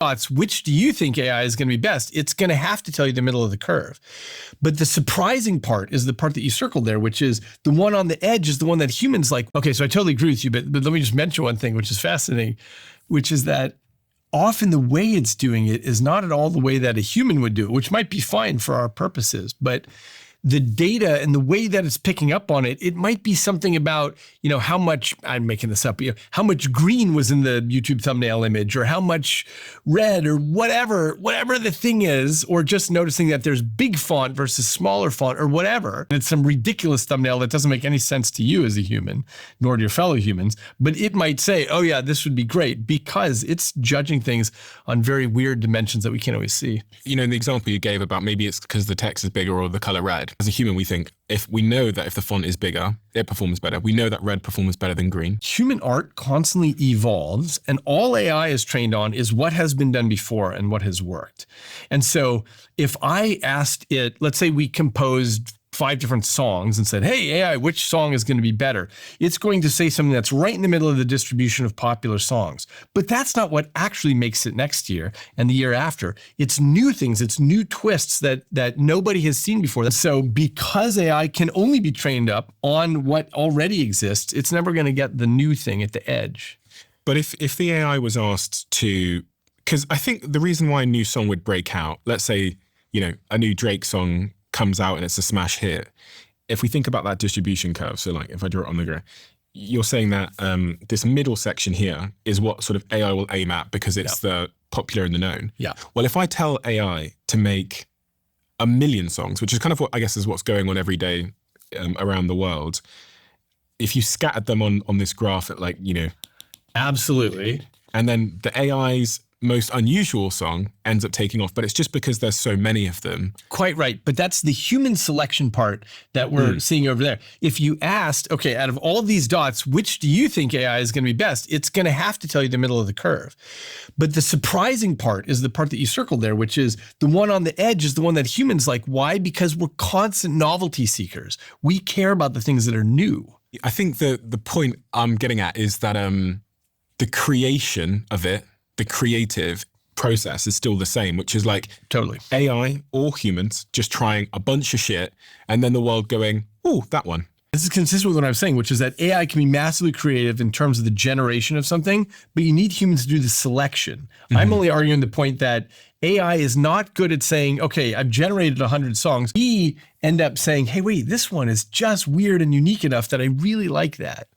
thoughts, which do you think AI is going to be best? It's going to have to tell you the middle of the curve. But the surprising part is the part that you circled there, which is the one on the edge is the one that humans like. Okay, so I totally agree with you, but let me just mention one thing, which is fascinating, which is that often the way it's doing it is not at all the way that a human would do it, which might be fine for our purposes. But the data and the way that it's picking up on it, it might be something about, how much, I'm making this up, how much green was in the YouTube thumbnail image, or how much red, or whatever the thing is, or just noticing that there's big font versus smaller font, or whatever. It's some ridiculous thumbnail that doesn't make any sense to you as a human, nor to your fellow humans, but it might say, oh yeah, this would be great, because it's judging things on very weird dimensions that we can't always see. In the example you gave about maybe it's because the text is bigger or the color red. As a human, we think if the font is bigger, it performs better. We know that red performs better than green. Human art constantly evolves, and all AI is trained on is what has been done before and what has worked. And so if I asked it, let's say we composed 5 different songs and said, hey, AI, which song is going to be better? It's going to say something that's right in the middle of the distribution of popular songs. But that's not what actually makes it next year and the year after. It's new things, it's new twists that nobody has seen before. So because AI can only be trained up on what already exists, it's never going to get the new thing at the edge. But if the AI was asked to, because I think the reason why a new song would break out, let's say, a new Drake song comes out and it's a smash hit. If we think about that distribution curve, so like if I draw it on the grid, you're saying that this middle section here is what sort of AI will aim at because it's the popular and the known. Yeah. Well, if I tell AI to make 1 million songs, which is kind of what I guess is what's going on every day around the world, if you scattered them on this graph at Absolutely. And then the AI's most unusual song ends up taking off, but it's just because there's so many of them. Quite right. But that's the human selection part that we're seeing over there. If you asked, okay, out of all these dots, which do you think AI is going to be best? It's going to have to tell you the middle of the curve. But the surprising part is the part that you circled there, which is the one on the edge is the one that humans like. Why? Because we're constant novelty seekers. We care about the things that are new. I think the point I'm getting at is that the creation of it, the creative process is still the same, which is like totally AI or humans just trying a bunch of shit and then the world going, oh, that one. This is consistent with what I'm saying, which is that AI can be massively creative in terms of the generation of something, but you need humans to do the selection. I'm only arguing the point that AI is not good at saying, okay, I've generated 100 songs. We end up saying, hey, wait, this one is just weird and unique enough that I really like that.